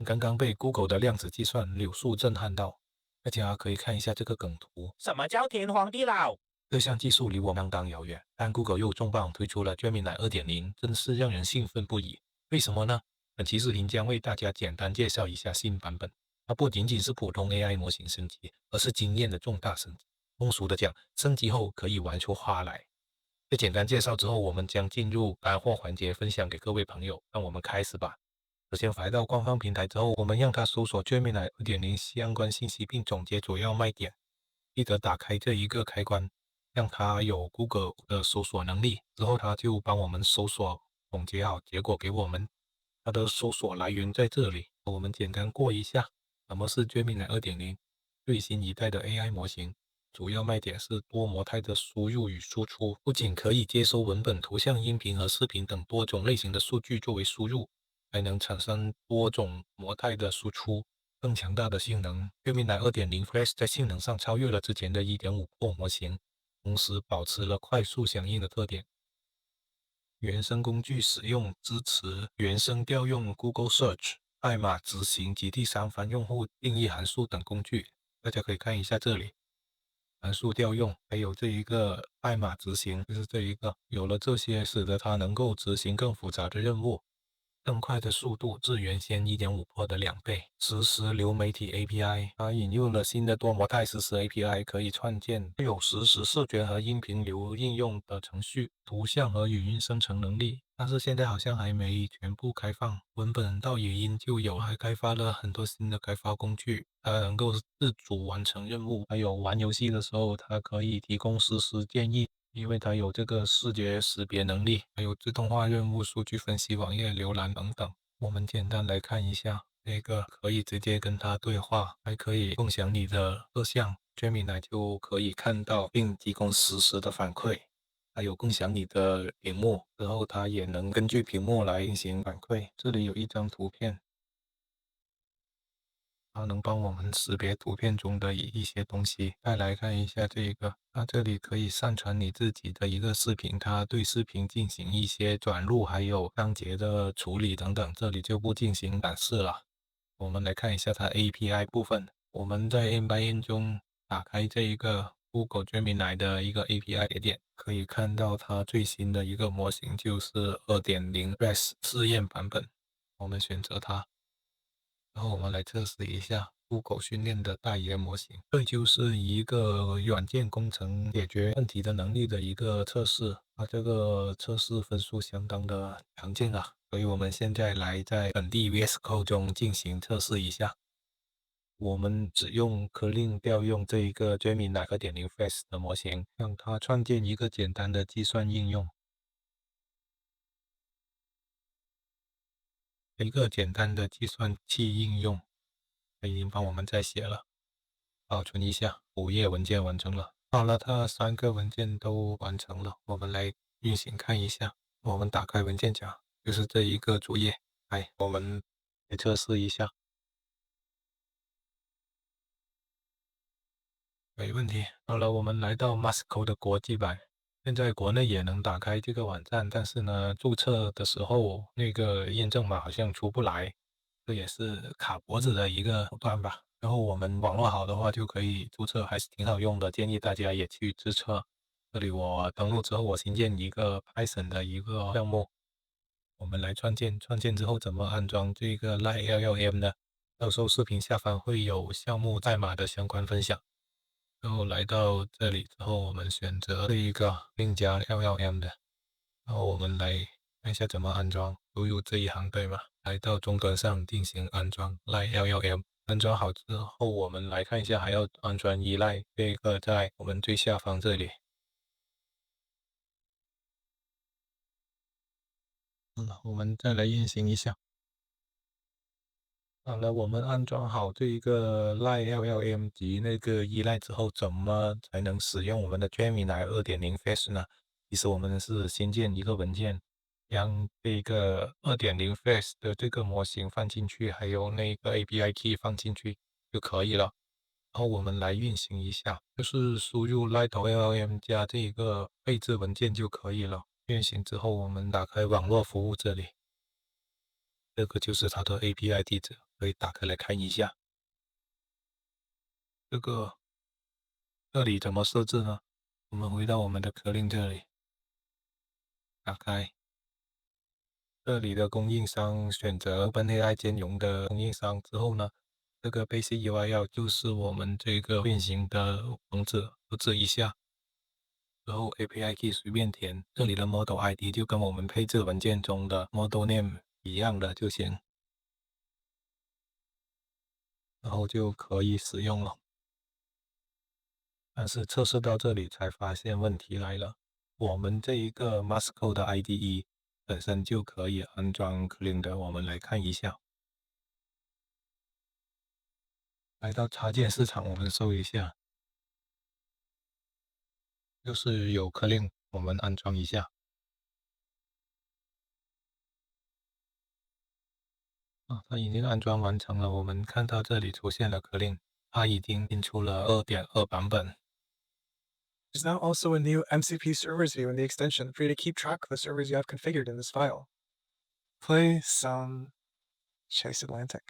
刚刚被 Google 的量子计算柳树震撼到，大家可以看一下这个梗图。什么叫天荒地老？这项技术离我相当遥远，但 Google 又重磅推出了 Gemini 2.0，真是让人兴奋不已。为什么呢？本期视频将为大家简单介绍一下新版本。它不仅仅是普通 AI 模型升级，而是经验的重大升级。通俗的讲，升级后可以玩出花来。在简单介绍之后，我们将进入干货环节，分享给各位朋友。让我们开始吧。首先来到官方平台之后，我们让它搜索 Gemini 2.0相关信息，并总结主要卖点。记得打开这一个开关，让它有 Google 的搜索能力。之后它就帮我们搜索，总结好结果给我们。它的搜索来源在这里。我们简单过一下，什么是 Gemini 2.0？最新一代的 AI 模型。主要卖点是多模态的输入与输出，不仅可以接收文本、图像、音频和视频等多种类型的数据作为输入，还能产生多种模态的输出，更强大的性能。Gemini 2.0 Flash 在性能上超越了之前的 1.5 Pro 模型，同时保持了快速响应的特点。原生工具使用支持原生调用 Google Search、代码执行及第三方用户定义函数等工具。大家可以看一下这里。函数调用，还有这一个代码执行，就是这一个，有了这些，使得它能够执行更复杂的任务，更快的速度至原先1.5 Pro 的2倍。实时流媒体 API， 它引入了新的多模态实时 API， 可以创建有实时视觉和音频流应用的程序，图像和语音生成能力。但是现在好像还没全部开放，文本到语音就有，还开发了很多新的开发工具，它能够自主完成任务，还有玩游戏的时候，它可以提供实时建议，因为它有这个视觉识别能力，还有自动化任务、数据分析、网页浏览等等。我们简单来看一下，这个可以直接跟它对话，还可以共享你的摄像 Gemini 就可以看到并提供实时的反馈。还有共享你的屏幕，然后它也能根据屏幕来进行反馈。这里有一张图片，它能帮我们识别图片中的一些东西。再来看一下这个，它这里可以上传你自己的一个视频，它对视频进行一些转录，还有章节的处理等等，这里就不进行展示了。我们来看一下它 API 部分，我们在 N by N 中打开这一个 Google Gemini 的一个 API 节点，可以看到它最新的一个模型就是2.0 RES 试验版本。我们选择它，然后我们来测试一下 Google 训练的大语言模型。这就是一个软件工程解决问题的能力的一个测试。它这个测试分数相当的强劲啊，所以我们现在来在本地 VS Code 中进行测试一下。我们只用 Clean 调用这一个 Gemini 2.0 Flash 的模型，让它创建一个简单的计算应用，一个简单的计算器应用，它已经帮我们在写了。保存一下，5页文件完成了。好了，它3个文件都完成了，我们来运行看一下。我们打开文件夹，就是这一个主页。来，我们来测试一下。没问题。好了，我们来到 Masco 的国际版。现在国内也能打开这个网站，但是呢，注册的时候那个验证码好像出不来，这也是卡脖子的一个手段吧。然后我们网络好的话就可以注册，还是挺好用的，建议大家也去注册。这里我登录之后，我新建一个 Python 的一个项目，我们来创建。创建之后怎么安装这个 LLM 呢？到时候视频下方会有项目代码的相关分享。然后来到这里之后，我们选择这一个另加 LLM 的，然后我们来看一下怎么安装，输入这一行对吗？来到终端上进行安装 LLM，安装好之后，我们来看一下还要安装依赖，这个在我们最下方这里。我们再来运行一下。好了，我们安装好这一个 LLM 及那个依赖之后，怎么才能使用我们的 Gemini 2.0 Flash 呢？其实我们是先建一个文件，将这个2.0 Flash 的这个模型放进去，还有那个 API key 放进去就可以了。然后我们来运行一下，就是输入 LLM 加这一个配置文件就可以了。运行之后，我们打开网络服务这里，这个就是它的 API 地址。可以打开来看一下。这里怎么设置呢？我们回到我们的壳令这里，打开这里的供应商，选择 OpenAI 兼容的供应商之后呢，这个 Basic URL 就是我们这个运行的网址，复制一下，然后 API key 随便填，这里的 Model ID 就跟我们配置文件中的 Model Name 一样的就行，然后就可以使用了。但是测试到这里才发现问题来了，我们这一个 Masco 的 IDE 本身就可以安装 Clean 的，我们来看一下。来到插件市场，我们搜一下，就是有 Clean，我们安装一下。它已经安装完成了，我们看到这里出现了 Clean，它已经印出了2.2版本。There's now also a new MCP servers view in the extension for you to keep track of the servers you have configured in this file. Play some Chase Atlantic.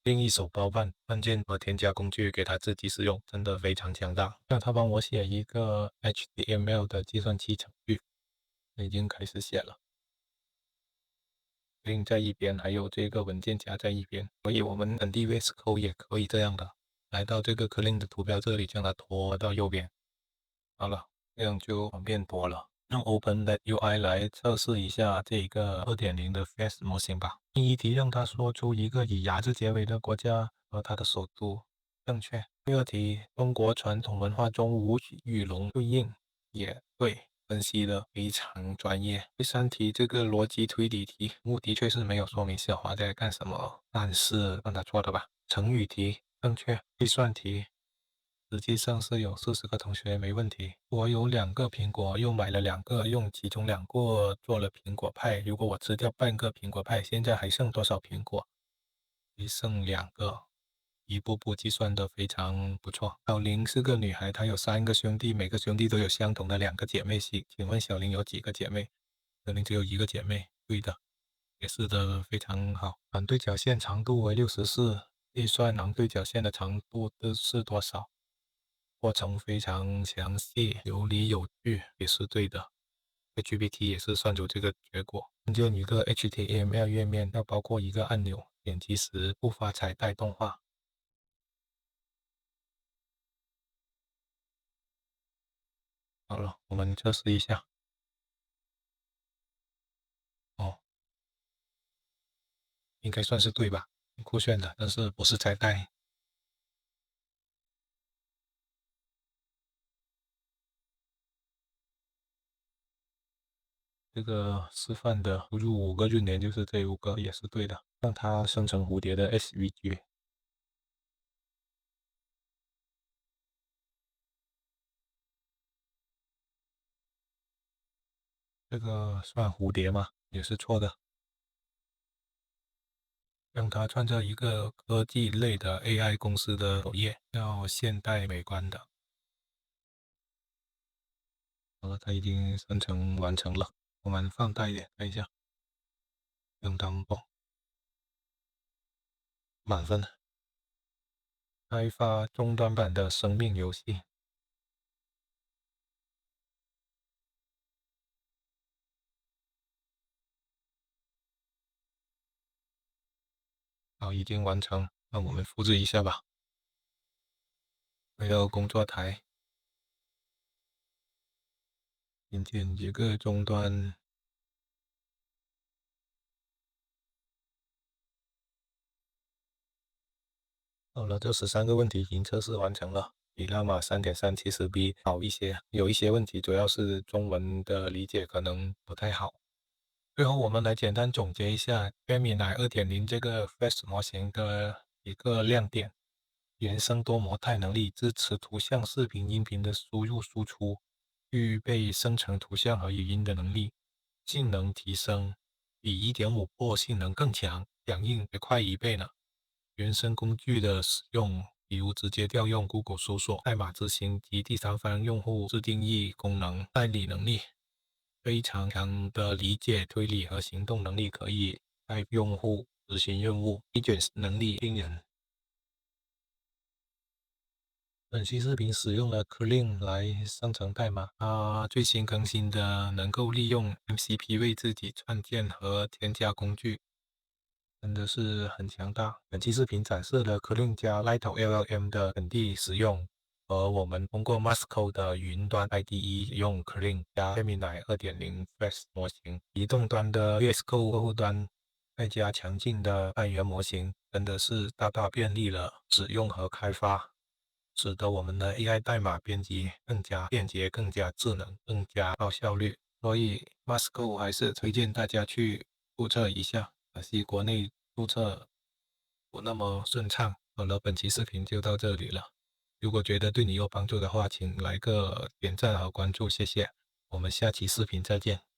另一手包办按键和添加工具给他自己使用，真的非常强大。让他帮我写一个 HTML 的计算器程序，已经开始写了。另在一边，还有这个文件夹在一边，所以我们 NDVS Code 也可以这样的。来到这个 Clean 的图标这里，将它拖到右边。好了，这样就方便多了。用 OpenLet UI 来测试一下这个2.0的 Face 模型吧。第一题让它说出一个以牙字结尾的国家和它的首都，正确。第二题，中国传统文化中无与龙对应，也对，分析的非常专业。第三题，这个逻辑推理题目的确是没有说明小华在干什么，但是让他错的吧。成语题正确，计算题实际上是有40个同学没问题。我有2个苹果，又买了2个，用其中2个做了苹果派。如果我吃掉半个苹果派，现在还剩多少苹果？还剩2个。一步步计算的非常不错。小玲是个女孩，她有3个兄弟，每个兄弟都有相同的2个姐妹系。请问小玲有几个姐妹？小玲只有1个姐妹。对的，解释的非常好。反对角线长度为64，计算囊对角线的长度的是多少？过程非常详细，有理有据，也是对的。GPT 也是算出这个结果。按键一个 HTML 页面要包括一个按钮，点击时不发彩带动画。好了，我们测试一下。哦，应该算是对吧？挺酷炫的，但是不是彩带。这个示范的输入5个韵联就是这5个，也是对的。让它生成蝴蝶的 SVG。这个算蝴蝶吗？也是错的。让它创造一个科技类的 AI 公司的首页，要现代美观的。好了，它已经生成完成了。我们放大一点看一下，相当棒，满分。开发终端版的生命游戏。好，已经完成。那我们复制一下吧。回到工作台，新建一个终端。好了，这13个问题已经测试完成了，比拉玛3.3其实比好一些，有一些问题主要是中文的理解可能不太好。最后，我们来简单总结一下 Gemini 2.0这个 Face 模型的一个亮点：原生多模态能力，支持图像、视频、音频的输入输出，具备生成图像和语音的能力，性能提升，比1.5 Pro 性能更强，响应还快1倍呢。原生工具的使用，比如直接调用 Google 搜索、代码执行及第三方用户自定义功能代理能力。非常强的理解、推理和行动能力，可以带用户执行任务，一卷能力惊人。本期视频使用了 Clean 来生成代码，它最新更新的能够利用 MCP 为自己创建和添加工具，真的是很强大。本期视频展示了 Clean 加 Lighto LLM 的本地使用，和我们通过 Masco 的云端 IDE 用 Clean 加 Gemini 2.0 Flash 模型，移动端的 VS Code 客户端再加强劲的外源模型，真的是大大便利了使用和开发，使得我们的 AI 代码编辑更加便捷、更加智能、更加高效率。所以 Masco 还是推荐大家去注册一下，可惜国内注册不那么顺畅。好了，本期视频就到这里了。如果觉得对你有帮助的话，请来个点赞和关注，谢谢。我们下期视频再见。